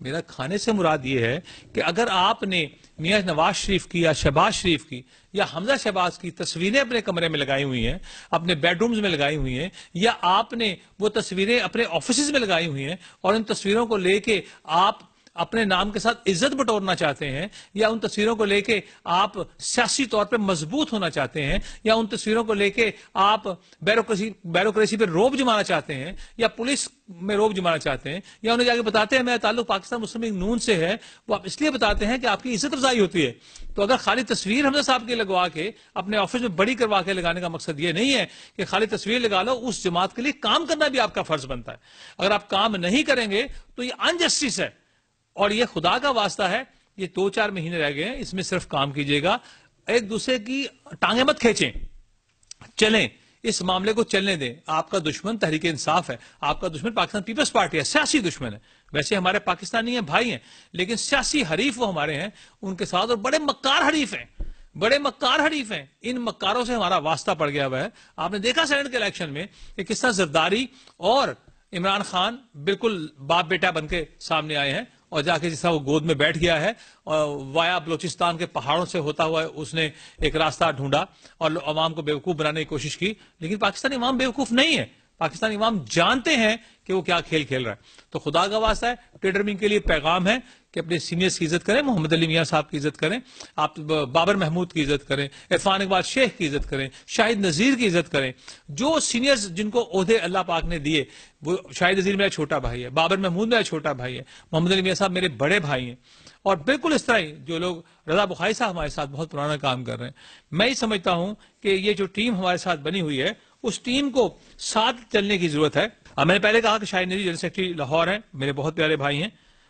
میرا کھانے سے مراد یہ ہے کہ اگر آپ نے میاں نواز شریف کی یا شہباز شریف کی یا حمزہ شہباز کی تصویریں اپنے کمرے میں لگائی ہوئی ہیں، اپنے بیڈ رومز میں لگائی ہوئی ہیں، یا آپ نے وہ تصویریں اپنے آفیسز میں لگائی ہوئی ہیں اور ان تصویروں کو لے کے آپ اپنے نام کے ساتھ عزت بٹورنا چاہتے ہیں، یا ان تصویروں کو لے کے آپ سیاسی طور پہ مضبوط ہونا چاہتے ہیں، یا ان تصویروں کو لے کے آپ بیوروکریسی پہ روب جمانا چاہتے ہیں، یا پولیس میں روب جمانا چاہتے ہیں، یا انہیں جا کے بتاتے ہیں میرا تعلق پاکستان مسلم لیگ نون سے ہے، وہ آپ اس لیے بتاتے ہیں کہ آپ کی عزت افزائی ہوتی ہے. تو اگر خالی تصویر حمزہ صاحب کی لگوا کے اپنے آفس میں بڑی کروا کے لگانے کا مقصد یہ نہیں ہے کہ خالی تصویر لگا لو، اس جماعت کے لیے کام کرنا بھی آپ کا فرض بنتا ہے. اگر آپ کام نہیں کریں گے تو یہ انجسٹس ہے، اور یہ خدا کا واسطہ ہے. یہ 2-4 مہینے رہ گئے ہیں، اس میں صرف کام کیجیے گا، ایک دوسرے کی ٹانگیں مت کھینچیں، چلیں اس معاملے کو چلنے دیں. آپ کا دشمن تحریک انصاف ہے، آپ کا دشمن پاکستان پیپلز پارٹی ہے، سیاسی دشمن ہے. ویسے ہمارے پاکستانی ہیں، بھائی ہیں، لیکن سیاسی حریف وہ ہمارے ہیں ان کے ساتھ، اور بڑے مکار حریف ہیں، بڑے مکار حریف ہیں. ان مکاروں سے ہمارا واسطہ پڑ گیا ہوا ہے. آپ نے دیکھا سینٹ کے الیکشن میں کہ کس طرح زرداری اور عمران خان بالکل باپ بیٹا بن کے سامنے آئے ہیں، اور جا کے جس طرح وہ گود میں بیٹھ گیا ہے اور وایا بلوچستان کے پہاڑوں سے ہوتا ہوا اس نے ایک راستہ ڈھونڈا اور عوام کو بیوقوف بنانے کی کوشش کی. لیکن پاکستانی عوام بیوقوف نہیں ہے، پاکستانی عوام جانتے ہیں کہ وہ کیا کھیل کھیل رہا ہے. تو خدا کا واسطہ ہے، ٹریڈر ونگ کے لیے پیغام ہے کہ اپنے سینئرز کی عزت کریں، محمد علی میاں صاحب کی عزت کریں، آپ بابر محمود کی عزت کریں، عرفان اقبال شیخ کی عزت کریں، شاہد نذیر کی عزت کریں. جو سینئرز جن کو عہدے اللہ پاک نے دیے، وہ شاہد نذیر میرا چھوٹا بھائی ہے، بابر محمود میرا چھوٹا بھائی ہے، محمد علی میاں صاحب میرے بڑے بھائی ہیں، اور بالکل اس طرح ہی جو لوگ رضا بخاری صاحب ہمارے ساتھ بہت پرانا کام کر رہے ہیں. میں یہ سمجھتا ہوں کہ یہ جو ٹیم ہمارے ساتھ بنی ہوئی ہے، اس ٹیم کو ساتھ چلنے کی ضرورت ہے. میں نے پہلے کہا کہ شاہد نذیر جنرل سیکرٹری لاہور ہیں، میرے بہت پیارے بھائی ہیں.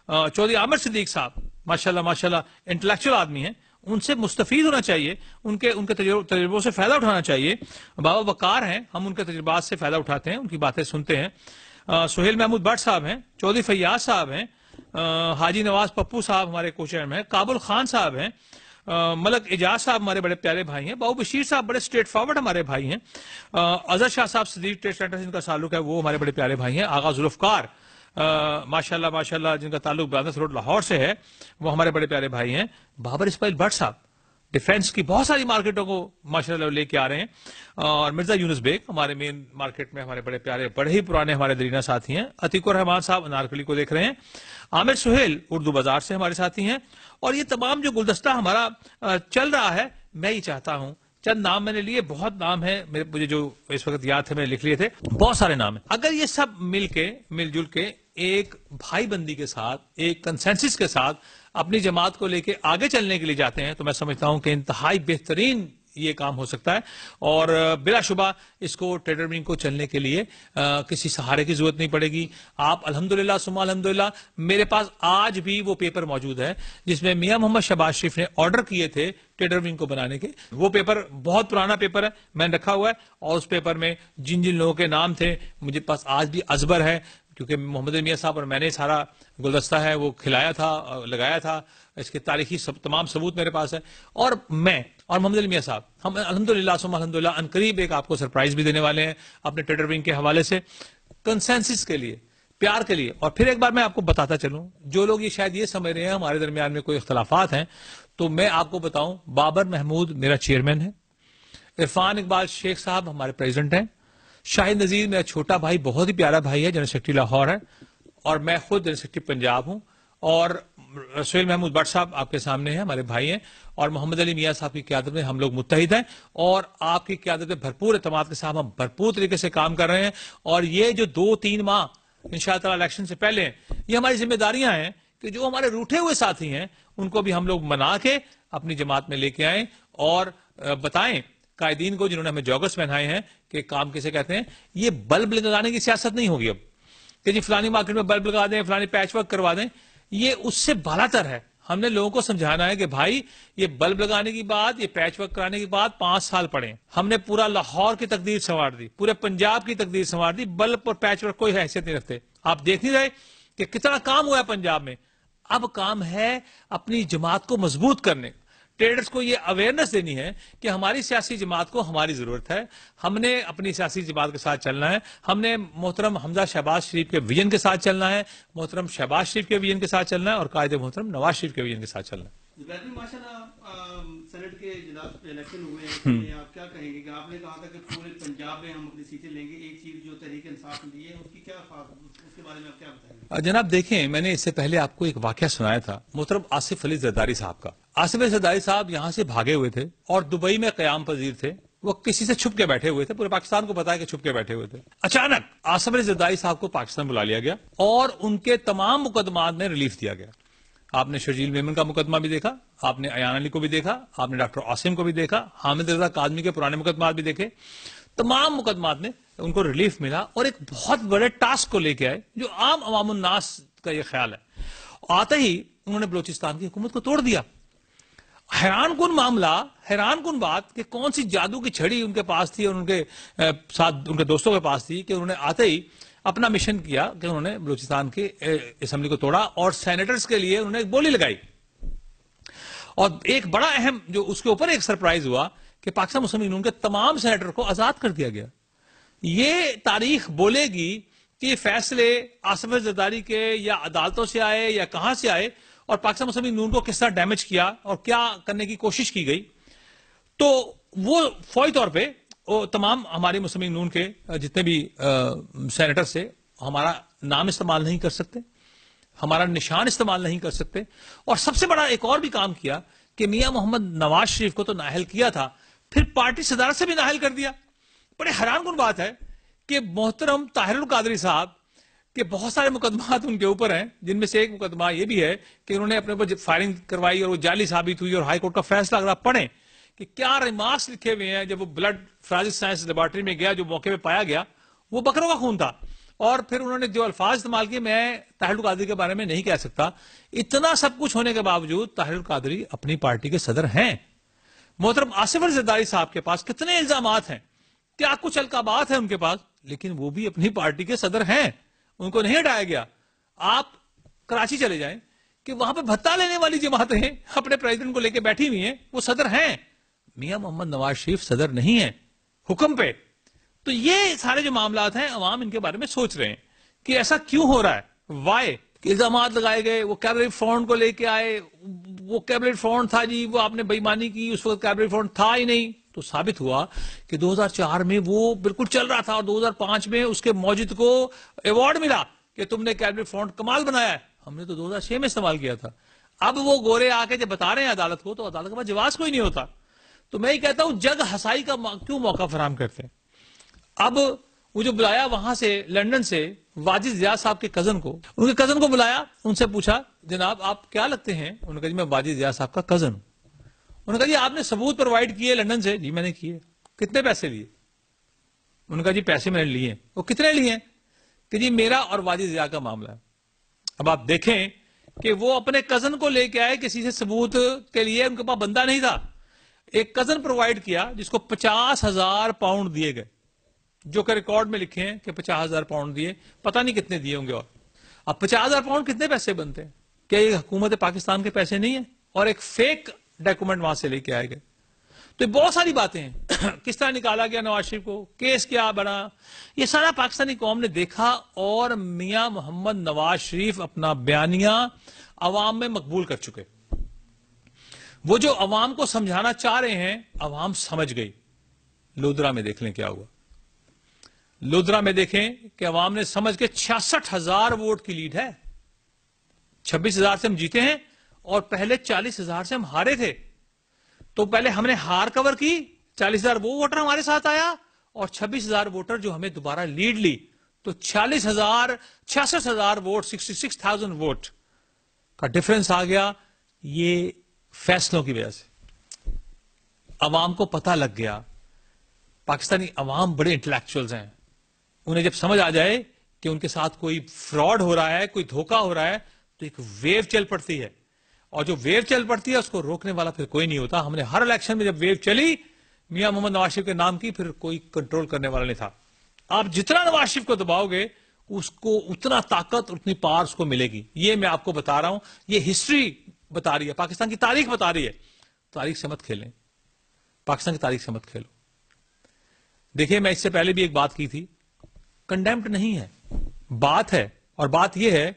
چودھری عامر صدیق صاحب ماشاءاللہ انٹلیکچوئل آدمی ہیں، ان سے مستفید ہونا چاہیے، ان کے تجربوں سے فائدہ اٹھانا چاہیے. بابا وقار ہیں، ہم ان کے تجربات سے فائدہ اٹھاتے ہیں، ان کی باتیں سنتے ہیں. سہیل محمود بٹ صاحب ہیں، چودھری فیاض صاحب ہیں، حاجی نواز پپو صاحب ہمارے کو چیئرمین ہیں، کابل خان صاحب ہیں، ملک اعجاز صاحب ہمارے بڑے پیارے بھائی ہیں، باؤ بشیر صاحب بڑے اسٹریٹ فارورڈ ہمارے بھائی ہیں، اظہر شاہ صاحب صدیق ٹریڈ سینٹر سے جن کا تعلق ہے وہ ہمارے بڑے پیارے بھائی ہیں، آغا ذوالفقار ماشاءاللہ جن کا تعلق برادرز روڈ لاہور سے ہے وہ ہمارے بڑے پیارے بھائی ہیں. بابر اسماعیل بٹ صاحب ڈیفینس کی بہت ساری مارکیٹوں کو ماشاءاللہ لے کے آ رہے ہیں، اور مرزا یونس بیگ ہمارے مین مارکیٹ میں ہمارے بڑے پیارے بڑے ہی پرانے ہمارے درینا ساتھی ہیں. عتیق الرحمان صاحب انارکلی کو دیکھ رہے ہیں. عامر سہیل اردو بازار سے ہمارے ساتھی ہیں. اور یہ تمام جو گلدستہ ہمارا چل رہا ہے، میں یہ چاہتا ہوں، چند نام میں نے لیے، بہت نام ہے مجھے جو اس وقت یاد تھے میں لکھ لیے تھے، بہت سارے نام ہیں. اگر یہ سب مل جل کے ایک بھائی بندی کے ساتھ، ایک کنسنسس کے ساتھ اپنی جماعت کو لے کے آگے چلنے کے لیے جاتے ہیں، تو میں سمجھتا ہوں کہ انتہائی بہترین یہ کام ہو سکتا ہے. اور بلا شبہ اس کو ٹریڈر ونگ کو چلنے کے لیے کسی سہارے کی ضرورت نہیں پڑے گی. آپ الحمدللہ ثم الحمدللہ، میرے پاس آج بھی وہ پیپر موجود ہے جس میں میاں محمد شہباز شریف نے آرڈر کیے تھے ٹریڈر ونگ کو بنانے کے. وہ پیپر بہت پرانا پیپر ہے، میں نے رکھا ہوا ہے، اور اس پیپر میں جن جن لوگوں کے نام تھے مجھے پاس آج بھی ازبر ہے، کیونکہ محمد میاں صاحب اور میں نے سارا گلدستہ ہے وہ کھلایا تھا، لگایا تھا. اس کے تاریخی تمام ثبوت میرے پاس ہے. اور میں اور محمد علی میاں صاحب ہم الحمدللہ ثم الحمدللہ عنقریب ایک آپ کو سرپرائز بھی دینے والے ہیں اپنے ٹریڈر ونگ کے حوالے سے، کنسنسس کے لیے، پیار کے لیے. اور پھر ایک بار میں آپ کو بتاتا چلوں، جو لوگ یہ شاید یہ سمجھ رہے ہیں ہمارے درمیان میں کوئی اختلافات ہیں، تو میں آپ کو بتاؤں بابر محمود میرا چیئرمین ہے، عرفان اقبال شیخ صاحب ہمارے پریزیڈنٹ ہیں، شاہد نذیر میرا چھوٹا بھائی بہت ہی پیارا بھائی ہے، جنرل سیکرٹری لاہور ہے، اور میں خود جنرل سیکرٹری پنجاب ہوں. اور سہیل محمود بٹ صاحب آپ کے سامنے ہیں، ہمارے بھائی ہیں، اور محمد علی میاں صاحب کی قیادت میں ہم لوگ متحد ہیں، اور آپ کی قیادت میں بھرپور اعتماد کے ساتھ ہم بھرپور طریقے سے کام کر رہے ہیں. اور یہ جو 2-3 ماہ انشاءاللہ تعالی الیکشن سے پہلے ہیں، یہ ہماری ذمہ داریاں ہیں کہ جو ہمارے روٹھے ہوئے ساتھی ہیں ان کو بھی ہم لوگ منا کے اپنی جماعت میں لے کے آئیں اور بتائیں قائدین کو جنہوں نے ہمیں جوگرس پہنائے ہیں کہ کام کسے کہتے ہیں. یہ بلب لگانے کی سیاست نہیں ہوگی اب کہ جی فلانی مارکیٹ میں بلب لگا دیں، فلانی پیچ ورک کروا دیں. یہ اس سے بالاتر ہے. ہم نے لوگوں کو سمجھانا ہے کہ بھائی یہ بلب لگانے کی بات، یہ پیچ ورک کرانے کی بات 5 سال پڑے. ہم نے پورا لاہور کی تقدیر سنوار دی، پورے پنجاب کی تقدیر سنوار دی. بلب اور پیچ ورک کوئی حیثیت نہیں رکھتے. آپ دیکھ نہیں رہے کہ کتنا کام ہوا ہے پنجاب میں. اب کام ہے اپنی جماعت کو مضبوط کرنے. ٹریڈرز کو یہ اویئرنیس دینی ہے کہ ہماری سیاسی جماعت کو ہماری ضرورت ہے، ہم نے اپنی سیاسی جماعت کے ساتھ چلنا ہے، ہم نے محترم حمزہ شہباز شریف کے ویژن کے ساتھ چلنا ہے، محترم شہباز شریف کے ویژن کے ساتھ چلنا ہے، اور قائد محترم نواز شریف کے ویژن کے ساتھ چلنا ہے۔ ماشاءاللہ سینٹ کے جناب الیکشن ہوئے ہیں، آپ کیا کہیں گے کہ آپ نے کہا تھا کہ پورے پنجاب میں ہم اپنی سیٹیں لیں گے، ایک چیز جو تحریک انصاف نے دی ہے اس کی کیا اس کے بارے میں آپ کیا بتائیں گے؟ جناب دیکھیں، میں نے اس سے پہلے آپ کو ایک واقعہ سنایا تھا محترم آصف علی زرداری صاحب کا۔ آصف علی زرداری صاحب یہاں سے بھاگے ہوئے تھے اور دبئی میں قیام پذیر تھے، وہ کسی سے چھپ کے بیٹھے ہوئے تھے، پورے پاکستان کو پتا ہے کہ چھپ کے بیٹھے ہوئے تھے۔ اچانک آصف علی زرداری صاحب کو پاکستان بلا لیا گیا اور ان کے تمام مقدمات میں ریلیف دیا گیا۔ آپ نے شرجیل میمن کا مقدمہ بھی دیکھا، آپ نے ایان علی کو بھی دیکھا، آپ نے ڈاکٹر عاصم کو بھی دیکھا، حامد رضا کاظمی کے پرانے مقدمات بھی دیکھے، تمام مقدمات میں ان کو ریلیف ملا اور ایک بہت بڑے ٹاسک کو لے کے آئے جو عام عوام الناس کا یہ خیال ہے۔ آتے ہی انہوں نے بلوچستان کی حکومت کو توڑ دیا۔ حیران کن معاملہ، حیران کن بات کہ کون سی جادو کی چھڑی ان کے پاس تھی اور ان کے ساتھ ان کے دوستوں کے پاس تھی کہ انہوں نے آتے ہی اپنا مشن کیا کہ انہوں نے بلوچستان کی اسمبلی کو توڑا اور سینیٹرز کے لیے انہوں نے ایک بولی لگائی۔ اور ایک بڑا اہم جو اس کے اوپر ایک سرپرائز ہوا کہ پاکستان مسلم لیگ نون کے تمام سینیٹر کو آزاد کر دیا گیا۔ یہ تاریخ بولے گی کہ یہ فیصلے آصف زرداری کے یا عدالتوں سے آئے یا کہاں سے آئے اور پاکستان مسلم لیگ نون کو کس طرح ڈیمیج کیا اور کیا کرنے کی کوشش کی گئی۔ تو وہ فوری طور پہ تمام ہماری مسلم لیگ نون کے جتنے بھی سینیٹر سے ہمارا نام استعمال نہیں کر سکتے، ہمارا نشان استعمال نہیں کر سکتے، اور سب سے بڑا ایک اور بھی کام کیا کہ میاں محمد نواز شریف کو تو نااہل کیا تھا، پھر پارٹی صدارت سے بھی نااہل کر دیا۔ بڑے حیران کن بات ہے کہ محترم طاہر القادری صاحب کے بہت سارے مقدمات ان کے اوپر ہیں، جن میں سے ایک مقدمہ یہ بھی ہے کہ انہوں نے اپنے اوپر فائرنگ کروائی اور وہ جعلی ثابت ہوئی، اور ہائی کورٹ کا فیصلہ اگر آپ پڑھیں کہ کیا ریمارکس لکھے ہوئے ہیں جب وہ بلڈ فورینسک سائنس لیبارٹری میں گیا، جو موقع پہ پایا گیا وہ بکروں کا خون تھا، اور پھر انہوں نے جو الفاظ استعمال کیے میں طاہر القادری کے بارے میں نہیں کہہ سکتا۔ اتنا سب کچھ ہونے کے باوجود طاہر القادری اپنی پارٹی کے صدر ہیں۔ محترم آصف علی زرداری صاحب کے پاس کتنے الزامات ہیں، کیا کچھ القابات ہیں ان کے پاس، لیکن وہ بھی اپنی پارٹی کے صدر ہیں، ان کو نہیں ہٹایا گیا۔ آپ کراچی چلے جائیں کہ وہاں پہ بھتہ لینے والی جماعتیں اپنے پریزیڈنٹ کو لے کے بیٹھی ہوئی ہیں، وہ صدر ہیں، میاں محمد نواز شریف صدر نہیں ہیں حکم پہ۔ تو یہ سارے جو معاملات ہیں عوام ان کے بارے میں سوچ رہے ہیں کہ ایسا کیوں ہو رہا ہے، وائے الزامات لگائے گئے، وہ کیبنٹ فنڈ کو لے کے آئے، وہ کیبنٹ فنڈ تھا جی، وہ آپ نے بے ایمانی کی، اس وقت کیبنٹ فنڈ تھا ہی نہیں۔ تو ثابت ہوا کہ 2004 میں وہ بالکل چل رہا تھا اور 2005 میں اس کے موجد کو ایوارڈ ملا کہ تم نے کیبنٹ فنڈ کمال بنایا ہے، ہم نے تو 2006 میں استعمال کیا تھا۔ اب وہ گورے آ کے جب بتا رہے ہیں عدالت کو، تو عدالت کے پاس جواز کوئی نہیں ہوتا۔ تو میں یہ کہتا ہوں جگ ہسائی کا کیوں موقع فراہم کرتے ہیں۔ اب وہ جو بلایا وہاں سے لندن سے واجد زیاد صاحب کے کزن کو، ان کے کزن کو بلایا، ان سے پوچھا جناب آپ کیا لگتے ہیں؟ انہوں نے کہا جی میں واجد زیاد صاحب کا کزن ہوں۔ انہوں نے کہا جی آپ نے ثبوت پرووائڈ کیے لندن سے؟ جی میں نے کیے۔ کتنے پیسے لیے؟ انہوں نے کہا جی پیسے میں نے لیے۔ وہ کتنے لیے؟ کہ جی میرا اور واجد زیاد کا معاملہ ہے۔ اب آپ دیکھیں کہ وہ اپنے کزن کو لے کے آئے کسی سے ثبوت کے لیے، ان کے پاس بندہ نہیں تھا، ایک کزن پرووائڈ کیا جس کو 50,000 پاؤنڈ دیے گئے، جو کہ ریکارڈ میں لکھے ہیں کہ 50,000 پاؤنڈ دیے، پتہ نہیں کتنے دیے ہوں گے۔ اور اب 50,000 پاؤنڈ کتنے پیسے بنتے ہیں؟ کیا یہ حکومت پاکستان کے پیسے نہیں ہیں؟ اور ایک فیک ڈاکومنٹ وہاں سے لے کے آئے گئے۔ تو بہت ساری باتیں ہیں، کس طرح نکالا گیا نواز شریف کو، کیس کیا بنا، یہ سارا پاکستانی قوم نے دیکھا، اور میاں محمد نواز شریف اپنا بیانیہ عوام میں مقبول کر چکے۔ وہ جو عوام کو سمجھانا چاہ رہے ہیں عوام سمجھ گئی۔ لودرا میں دیکھ لیں کیا ہوا، لودرا میں دیکھیں کہ عوام نے سمجھ کے 66,000 ووٹ کی لیڈ ہے، 26,000 سے ہم جیتے ہیں اور پہلے 40,000 سے ہم ہارے تھے۔ تو پہلے ہم نے ہار کور کی، 40,000 وہ ووٹر ہمارے ساتھ آیا اور 26,000 ووٹر جو ہمیں دوبارہ لیڈ لی، تو 66,000 ووٹ، 66,000 ووٹ کا ڈفرنس آ گیا۔ یہ فیصلوں کی وجہ سے عوام کو پتہ لگ گیا۔ پاکستانی عوام بڑے انٹلیکچوئلز ہیں، انہیں جب سمجھ آ جائے کہ ان کے ساتھ کوئی فراڈ ہو رہا ہے، کوئی دھوکہ ہو رہا ہے، تو ایک ویو چل پڑتی ہے، اور جو ویو چل پڑتی ہے اس کو روکنے والا پھر کوئی نہیں ہوتا۔ ہم نے ہر الیکشن میں جب ویو چلی میاں محمد نواز شریف کے نام کی، پھر کوئی کنٹرول کرنے والا نہیں تھا۔ آپ جتنا نواز شریف کو دباؤ گے اس کو اتنا طاقت، اتنی پاور اس کو ملے گی۔ یہ میں آپ کو بتا رہا ہوں، یہ ہسٹری بتا رہی ہے، پاکستان کی تاریخ بتا رہی ہے۔ تاریخ سے مت کھیلیں، پاکستان کی تاریخ سے مت کھیلو. دیکھیے میں اس سے پہلے بھی ایک بات کی تھی، کنڈیمڈ نہیں ہے، بات ہے. اور بات یہ ہے،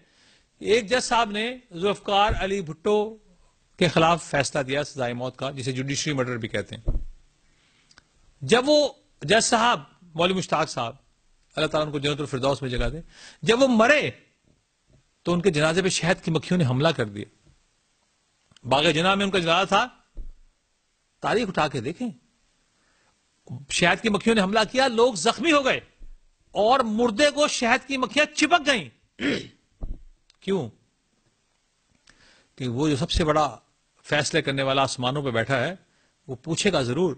ایک جج صاحب نے ذوالفقار علی بھٹو کے خلاف فیصلہ دیا سزائے موت کا، جسے جوڈیشری مرڈر بھی کہتے ہیں. جب وہ جج صاحب مولوی مشتاق صاحب، اللہ تعالیٰ ان کو جنت الفردوس میں جگہ دے، جب وہ مرے تو ان کے جنازے پہ شہد کی مکھیوں نے حملہ کر دیا. باغ جناح میں ان کا جنازہ تھا، تاریخ اٹھا کے دیکھیں، شہد کی مکھیوں نے حملہ کیا، لوگ زخمی ہو گئے اور مردے کو شہد کی مکھیاں چپک گئیں. کیوں؟ کہ وہ جو سب سے بڑا فیصلے کرنے والا آسمانوں پہ بیٹھا ہے، وہ پوچھے گا ضرور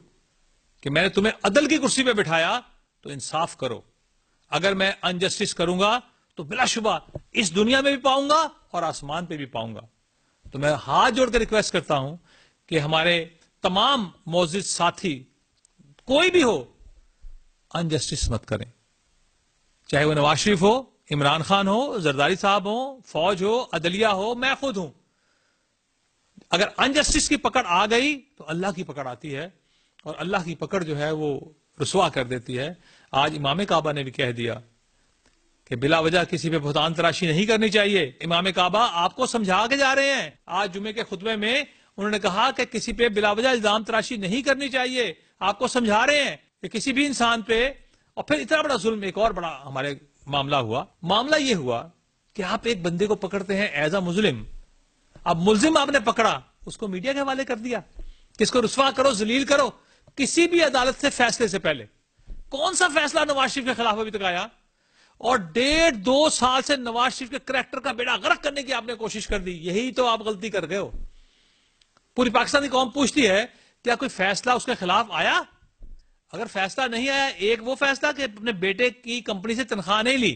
کہ میں نے تمہیں عدل کی کرسی پہ بٹھایا تو انصاف کرو. اگر میں انجسٹس کروں گا تو بلا شبہ اس دنیا میں بھی پاؤں گا اور آسمان پہ بھی پاؤں گا. تو میں ہاتھ جوڑ کے ریکویسٹ کرتا ہوں کہ ہمارے تمام معزز ساتھی کوئی بھی ہو، انجسٹس مت کریں، چاہے وہ نواز شریف ہو، عمران خان ہو، زرداری صاحب ہو، فوج ہو، عدلیہ ہو، میں خود ہوں. اگر انجسٹس کی پکڑ آ گئی تو اللہ کی پکڑ آتی ہے، اور اللہ کی پکڑ جو ہے وہ رسوا کر دیتی ہے. آج امام کعبہ نے بھی کہہ دیا کہ بلا وجہ کسی پہ بہتان تراشی نہیں کرنی چاہیے. امام کعبہ آپ کو سمجھا کے جا رہے ہیں. آج جمعے کے خطبے میں انہوں نے کہا کہ کسی پہ بلا وجہ الزام تراشی نہیں کرنی چاہیے. آپ کو سمجھا رہے ہیں کہ کسی بھی انسان پہ. اور پھر اتنا بڑا ظلم، ایک اور بڑا ہمارے معاملہ یہ ہوا کہ آپ ایک بندے کو پکڑتے ہیں ایز اے مظلم. اب ملزم آپ نے پکڑا، اس کو میڈیا کے حوالے کر دیا کہ اس کو رسوا کرو، ذلیل کرو. کسی بھی عدالت سے فیصلے سے پہلے کون سا فیصلہ نواز شریف کے خلاف ابھی تک آیا؟ اور 1.5-2 سال سے نواز شریف کے کریکٹر کا بیڑا غرق کرنے کی آپ نے کوشش کر دی. یہی تو آپ غلطی کر گئے ہو. پوری پاکستانی قوم پوچھتی ہے کیا کوئی فیصلہ اس کے خلاف آیا؟ اگر فیصلہ نہیں آیا، ایک وہ فیصلہ کہ اپنے بیٹے کی کمپنی سے تنخواہ نہیں لی،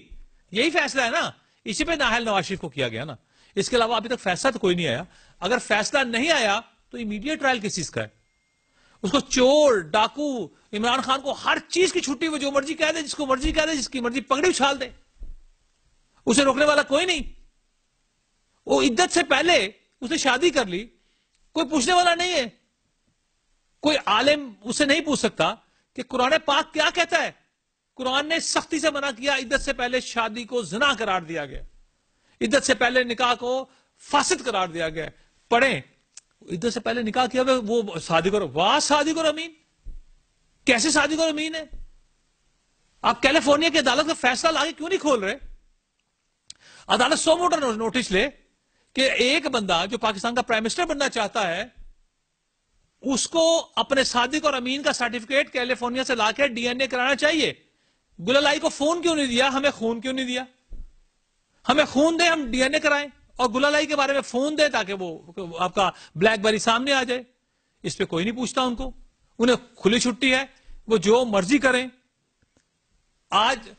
یہی فیصلہ ہے نا، اسی پہ نااہل نواز شریف کو کیا گیا نا. اس کے علاوہ ابھی تک فیصلہ تو کوئی نہیں آیا. اگر فیصلہ نہیں آیا تو امیڈیٹ ٹرائل کس چیز کا ہے؟ اس کو چور، ڈاکو، عمران خان کو ہر چیز کی چھٹی، وہ جو مرضی کہہ دے، جس کو مرضی کہہ دے، جس کی مرضی پگڑی اچھال دے، اسے روکنے والا کوئی نہیں. وہ عدت سے پہلے اس نے شادی کر لی، کوئی پوچھنے والا نہیں ہے. کوئی عالم اسے نہیں پوچھ سکتا کہ قرآن پاک کیا کہتا ہے. قرآن نے سختی سے منع کیا، عدت سے پہلے شادی کو زنا قرار دیا گیا، عدت سے پہلے نکاح کو فاسد قرار دیا گیا. پڑھیں، عدت سے پہلے نکاح کیا وہ شادی کرو، واہ شادی کرو امین. کیسے شادی کرو امین ہے؟ آپ کیلیفورنیا کی عدالت کا فیصلہ لا کے کیوں نہیں کھول رہے؟ عدالت 100 موٹر نوٹس لے کہ ایک بندہ جو پاکستان کا پرائم منسٹر بننا چاہتا ہے، اس کو اپنے صادق اور امین کا سرٹیفکیٹ کیلیفورنیا سے لا کے ڈی این اے کرانا چاہیے. گلالائی کو فون کیوں نہیں دیا؟ ہمیں خون کیوں نہیں دیا؟ ہمیں خون دے، ہم ڈی این اے کرائیں، اور گلالائی کے بارے میں فون دے تاکہ وہ آپ کا بلیک بیری سامنے آ جائے. اس پہ کوئی نہیں پوچھتا ان کو، انہیں کھلی چھٹی ہے، وہ جو مرضی کریں. آج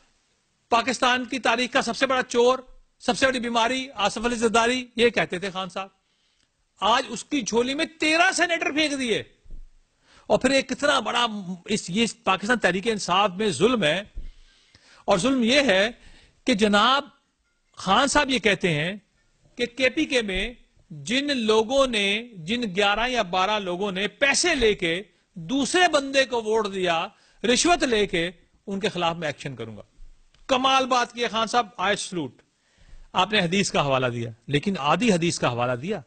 پاکستان کی تاریخ کا سب سے بڑا چور، سب سے بڑی بیماری آصف علی زرداری، یہ کہتے تھے خان صاحب. آج اس کی جھولی میں 13 سینیٹر پھینک دیے. اور پھر ایک کتنا بڑا یہ پاکستان تحریک انصاف میں ظلم ہے. اور ظلم یہ ہے کہ جناب خان صاحب یہ کہتے ہیں کہ کے پی کے میں جن لوگوں نے، جن 11 یا 12 لوگوں نے پیسے لے کے دوسرے بندے کو ووٹ دیا، رشوت لے کے، ان کے خلاف میں ایکشن کروں گا. کمال بات کی خان صاحب، آئی سلوٹ. آپ نے حدیث کا حوالہ دیا، لیکن آدھی حدیث کا حوالہ دیا.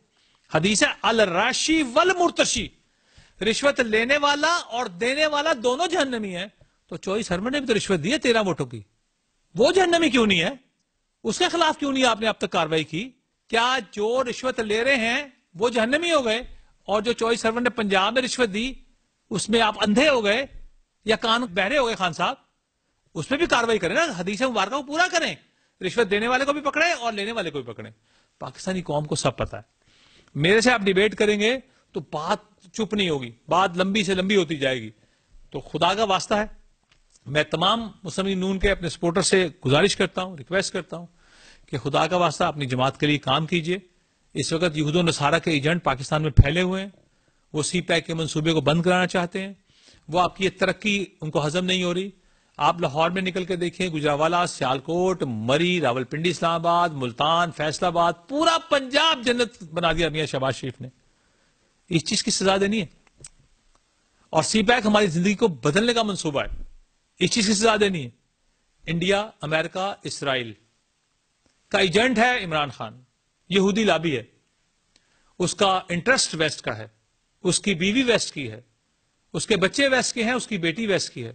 حدیث ہے الراشی والمرتشی، رشوت لینے والا اور دینے والا دونوں جہنمی ہیں. تو چوئی سرمن نے بھی تو رشوت دی ہے 13 ووٹوں کی، وہ جہنمی کیوں نہیں ہے؟ اس کے خلاف کیوں نہیں آپ نے اب تک کاروائی کی؟ کیا جو رشوت لے رہے ہیں وہ جہنمی ہو گئے، اور جو چوئی سرمن نے پنجاب میں رشوت دی اس میں آپ اندھے ہو گئے یا کان بہرے ہو گئے؟ خان صاحب اس پہ بھی کاروائی کریں نا، حدیث مبارکہ کو پورا کریں، رشوت دینے والے کو بھی پکڑیں اور لینے والے کو بھی پکڑیں. پاکستانی قوم کو سب پتا ہے. میرے سے آپ ڈیبیٹ کریں گے تو بات چپ نہیں ہوگی، بات لمبی سے لمبی ہوتی جائے گی. تو خدا کا واسطہ ہے، میں تمام مسلم لیگ نون کے اپنے سپورٹر سے گزارش کرتا ہوں، ریکویسٹ کرتا ہوں کہ خدا کا واسطہ اپنی جماعت کے لیے کام کیجئے. اس وقت یہود و نصارہ کے ایجنٹ پاکستان میں پھیلے ہوئے ہیں، وہ سی پیک کے منصوبے کو بند کرانا چاہتے ہیں. وہ آپ کی ترقی ان کو ہضم نہیں ہو رہی. آپ لاہور میں نکل کے دیکھیں، گجرانوالہ، سیالکوٹ، مری، راولپنڈی، اسلام آباد، ملتان، فیصل آباد، پورا پنجاب جنت بنا دیا میاں شہباز شریف نے. اس چیز کی سزا دینی ہے. اور سی پیک ہماری زندگی کو بدلنے کا منصوبہ ہے, اس چیز کی سزا دینی ہے. انڈیا, امریکہ, اسرائیل کا ایجنٹ ہے عمران خان, یہودی لابی ہے, اس کا انٹرسٹ ویسٹ کا ہے, اس کی بیوی ویسٹ کی ہے, اس کے بچے ویسٹ کے ہیں, اس کی بیٹی ویسٹ کی ہے.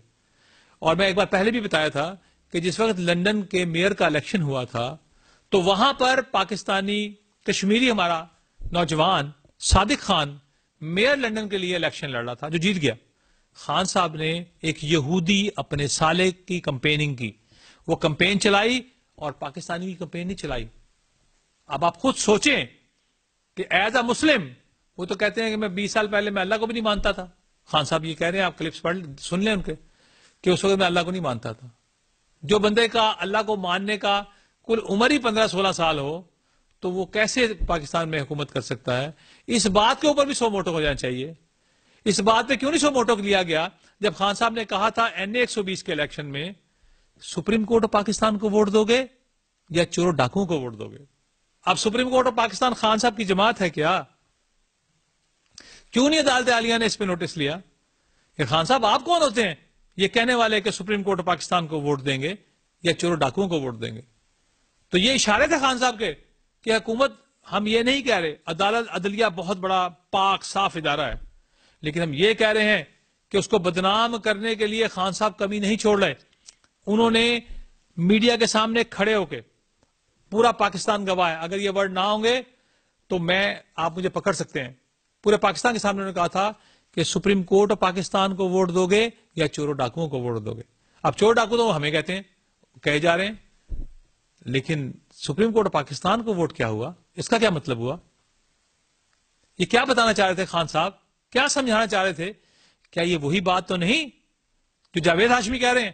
اور میں ایک بار پہلے بھی بتایا تھا کہ جس وقت لندن کے میئر کا الیکشن ہوا تھا تو وہاں پر پاکستانی کشمیری ہمارا نوجوان صادق خان میئر لندن کے لیے الیکشن لڑ رہا تھا, جو جیت گیا. خان صاحب نے ایک یہودی اپنے سالے کی کمپیننگ کی, وہ کمپین چلائی اور پاکستانی کی کمپین نہیں چلائی. اب آپ خود سوچیں کہ ایز اے مسلم وہ تو کہتے ہیں کہ میں 20 سال پہلے میں اللہ کو بھی نہیں مانتا تھا. خان صاحب یہ کہہ رہے ہیں, آپ کلپس پڑھ سن لیں ان کے, کہ اس وقت میں اللہ کو نہیں مانتا تھا. جو بندے کا اللہ کو ماننے کا کل عمر ہی 15-16 سال ہو تو وہ کیسے پاکستان میں حکومت کر سکتا ہے؟ اس بات کے اوپر بھی سو موٹو ہو جانا چاہیے. اس بات پہ کیوں نہیں سو موٹو لیا گیا جب خان صاحب نے کہا تھا NA 120 کے الیکشن میں سپریم کورٹ آف پاکستان کو ووٹ دو گے یا چوروں ڈاکوؤں کو ووٹ دو گے؟ اب supreme court of Pakistan Khan صاحب کی جماعت ہے کیا؟ کیوں نہیں عدالت عالیہ نے اس پہ نوٹس لیا کہ خان صاحب آپ کون ہوتے ہیں یہ کہنے والے کہ سپریم کورٹ آف پاکستان کو ووٹ دیں گے یا چوروں ڈاکوؤں کو ووٹ دیں گے؟ تو یہ اشارے تھے خان صاحب کے کہ حکومت, ہم یہ نہیں کہہ رہے عدالت عدلیہ بہت بڑا پاک صاف ادارہ ہے, لیکن ہم یہ کہہ رہے ہیں کہ اس کو بدنام کرنے کے لیے خان صاحب کمی نہیں چھوڑ رہے. انہوں نے میڈیا کے سامنے کھڑے ہو کے, پورا پاکستان گواہ ہے, اگر یہ ورڈ نہ ہوں گے تو آپ مجھے پکڑ سکتے ہیں, پورے پاکستان کے سامنے انہوں نے کہا تھا کہ سپریم کورٹ آف پاکستان کو ووٹ دو گے یا چوروں ڈاکوؤں کو ووٹ دو گے. اب چور ڈاکو تو ہمیں کہتے ہیں, کہے جا رہے ہیں, لیکن سپریم کورٹ آف پاکستان کو ووٹ کیا ہوا, اس کا کیا مطلب ہوا؟ یہ کیا بتانا چاہ رہے تھے خان صاحب, کیا سمجھانا چاہ رہے تھے؟ کیا یہ وہی بات تو نہیں جو جاوید ہاشمی کہہ رہے ہیں؟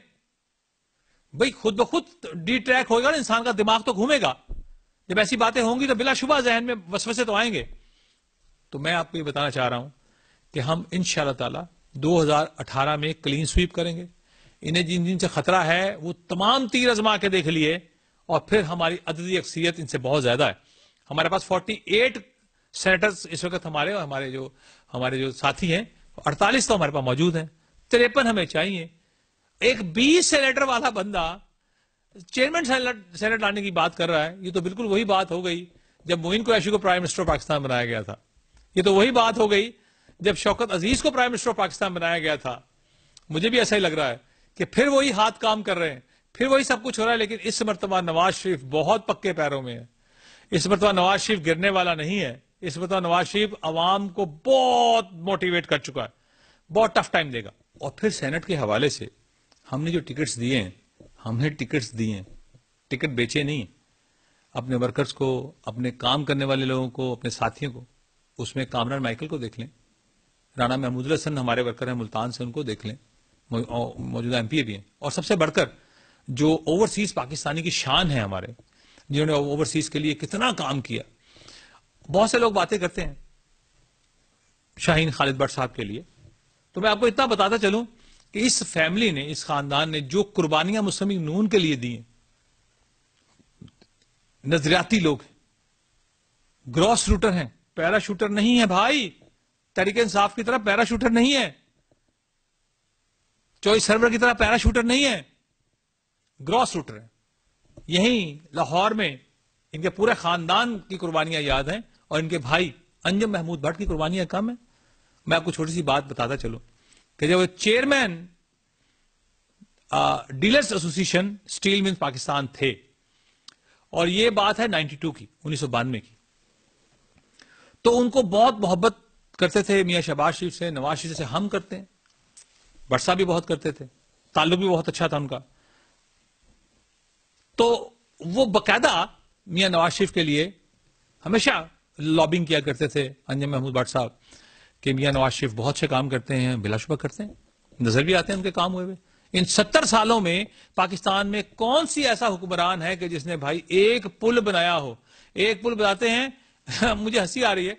بھئی خود بخود ڈی ٹریک ہوگا نا, انسان کا دماغ تو گھومے گا, جب ایسی باتیں ہوں گی تو بلا شبہ ذہن میں وسوسے تو آئیں گے. تو میں آپ کو یہ بتانا چاہ رہا ہوں کہ ہم انشاءاللہ تعالی 2018 میں کلین سویپ کریں گے. انہیں جن جن سے خطرہ ہے وہ تمام تیر ازما کے دیکھ لیے, اور پھر ہماری عددی اکثریت ان سے بہت زیادہ ہے. ہمارے پاس 48 سینیٹرز اس وقت ہمارے جو ساتھی ہیں, 48 تو ہمارے پاس موجود ہیں, 53 ہمیں چاہیے. ایک 20 سینیٹر والا بندہ چیئرمین سینیٹ لانے کی بات کر رہا ہے. یہ تو بالکل وہی بات ہو گئی جب معین قریشی کو پرائم منسٹر پاکستان بنایا گیا تھا. یہ تو وہی بات ہو گئی جب شوکت عزیز کو پرائم منسٹر پاکستان بنایا گیا تھا. مجھے بھی ایسا ہی لگ رہا ہے کہ پھر وہی ہاتھ کام کر رہے ہیں, پھر وہی سب کچھ ہو رہا ہے. لیکن اس مرتبہ نواز شریف بہت پکے پیروں میں ہے. اس مرتبہ نواز شریف گرنے والا نہیں ہے. اس مرتبہ نواز شریف عوام کو بہت موٹیویٹ کر چکا ہے, بہت ٹف ٹائم دے گا. اور پھر سینٹ کے حوالے سے ہم نے جو ٹکٹس دیے ہیں, ہم نے ٹکٹس دیے ہیں, ٹکٹ بیچے نہیں. اپنے ورکرز کو, اپنے کام کرنے والے لوگوں کو, اپنے ساتھیوں کو, اس میں کامران مائیکل کو دیکھ لیں, رانا محمود الحسن ہمارے ورکر ہیں ملتان سے, ان کو دیکھ لیں, موجودہ MP بھی ہیں. اور سب سے بڑھ کر جو اوورسیز پاکستانی کی شان ہے ہمارے, جنہوں نے اوورسیز کے لیے کتنا کام کیا. بہت سے لوگ باتیں کرتے ہیں شاہین خالد بٹ صاحب کے لیے, تو میں آپ کو اتنا بتاتا چلوں کہ اس فیملی نے, اس خاندان نے جو قربانیاں مسلم لیگ نون کے لیے دی ہیں, نظریاتی لوگ ہیں, گراس روٹر ہیں, پیرا شوٹر نہیں ہے بھائی. تحریک انصاف کی طرح پیرا شوٹر نہیں ہے, چوئی سرور کی طرح پیرا شوٹر نہیں ہے, گراس روٹر ہے. یہیں لاہور میں ان کے پورے خاندان کی قربانیاں یاد ہیں, اور ان کے بھائی انجم محمود بٹ کی قربانیاں کم ہیں. میں آپ کو چھوٹی سی بات بتاتا چلوں کہ جب وہ چیئرمین ڈیلرز ایسوسی ایشن اسٹیل ملز پاکستان تھے, اور یہ بات ہے 92 کی, 1992 کی, تو ان کو بہت محبت کرتے تھے میاں شہباز شریف سے, نواز شریف سے. ہم کرتے ہیں, بٹ صاحب بھی بہت کرتے تھے, تعلق بھی بہت اچھا تھا ان کا. تو وہ باقاعدہ میاں نواز شریف کے لیے ہمیشہ لابنگ کیا کرتے تھے, انجم محمود بٹ صاحب, کہ میاں نواز شریف بہت سے کام کرتے ہیں, بلا شبہ کرتے ہیں, نظر بھی آتے ہیں ان کے کام ہوئے ہوئے. ان 70 سالوں میں پاکستان میں کون سی ایسا حکمران ہے کہ جس نے بھائی ایک پل بنایا ہو؟ ایک پل بناتے ہیں. مجھے ہنسی آ رہی ہے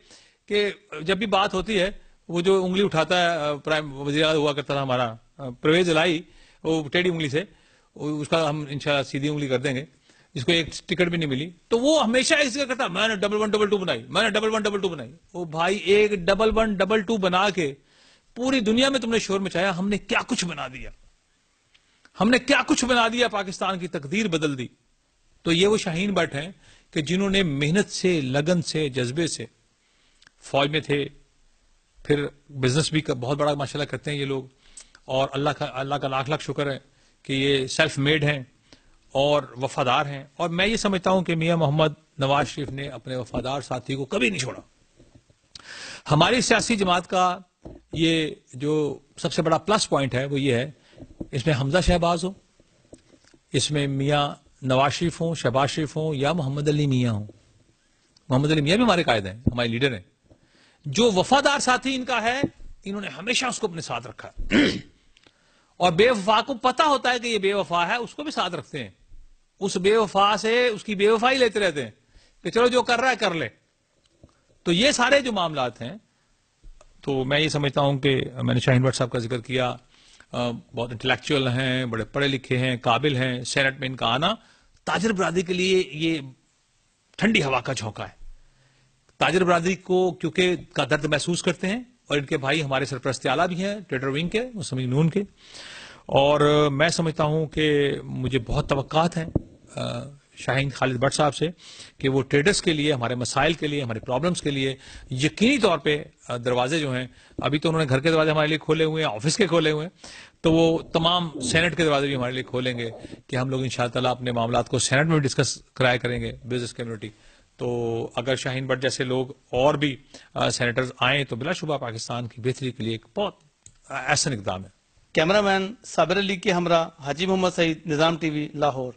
کہ جب بھی بات ہوتی ہے, وہ جو انگلی اٹھاتا ہے, پرائم وزیر اعظم ہوا کرتا تھا ہمارا پرویز الہی, وہ ٹیڑھی انگلی سے, اس کا ہم انشاءاللہ سیدھی انگلی کر دیں گے. جس کو ایک ٹکٹ بھی نہیں ملی، تو وہ ہمیشہ اس کا کہتا میں نے 1112 بنائی، میں نے 1112 بنائی. وہ بھائی ایک 1112 بنا کے پوری دنیا میں تم نے شور مچایا، ہم نے کیا کچھ بنا دیا، ہم نے کیا کچھ بنا دیا، پاکستان کی تقدیر بدل دی. تو یہ وہ شاہین بٹ ہیں کہ جنہوں نے محنت سے، لگن سے، جذبے سے، فوج میں تھے، پھر بزنس بھی بہت بڑا ماشاءاللہ کرتے ہیں یہ لوگ، اور اللہ کا لاکھ لاکھ شکر ہے کہ یہ سیلف میڈ ہیں اور وفادار ہیں. اور میں یہ سمجھتا ہوں کہ میاں محمد نواز شریف نے اپنے وفادار ساتھی کو کبھی نہیں چھوڑا. ہماری سیاسی جماعت کا یہ جو سب سے بڑا پلس پوائنٹ ہے وہ یہ ہے، اس میں حمزہ شہباز ہو، اس میں میاں نواز شریف ہوں، شہباز شریف ہوں، یا محمد علی میاں ہوں. محمد علی میاں بھی ہمارے قائد ہیں، ہمارے لیڈر ہیں. جو وفادار ساتھی ان کا ہے، انہوں نے ہمیشہ اس کو اپنے ساتھ رکھا. اور بے وفا کو پتا ہوتا ہے کہ یہ بے وفا ہے، اس کو بھی ساتھ رکھتے ہیں. اس بے وفا سے اس کی بے وفائی لیتے رہتے ہیں کہ چلو جو کر رہا ہے کر لے. تو یہ سارے جو معاملات ہیں، تو میں یہ سمجھتا ہوں کہ میں نے شاہین بٹ صاحب کا ذکر کیا، بہت انٹلیکچوئل ہیں، بڑے پڑھے لکھے ہیں، قابل ہیں. سینٹ میں ان کا آنا تاجر برادری کے لیے یہ ٹھنڈی ہوا کا جھونکا ہے. تاجر برادری کو کیونکہ کا درد محسوس کرتے ہیں، اور ان کے بھائی ہمارے سرپرست اعلیٰ بھی ہیں ٹریڈر ونگ کے، مسلم لیگ نون کے. اور میں سمجھتا ہوں کہ مجھے بہت توقعات ہیں شاہین خالد بٹ صاحب سے کہ وہ ٹریڈرز کے لیے، ہمارے مسائل کے لیے، ہمارے پرابلمز کے لیے یقینی طور پہ دروازے جو ہیں، ابھی تو انہوں نے گھر کے دروازے ہمارے لیے کھولے ہوئے ہیں، آفس کے کھولے ہوئے ہیں، تو وہ تمام سینٹ کے دروازے بھی ہمارے لیے کھولیں گے کہ ہم لوگ انشاءاللہ اپنے معاملات کو سینٹ میں ڈسکس کرایا کریں گے، بزنس کمیونٹی. تو اگر شاہین بٹ جیسے لوگ اور بھی سینیٹرز آئیں تو بلا شبہ پاکستان کی بہتری کے لیے ایک بہت احسن اقدام ہے. کیمرہ مین صابر علی کے ہمراہ حاجی محمد سعید، نظام ٹی وی، لاہور.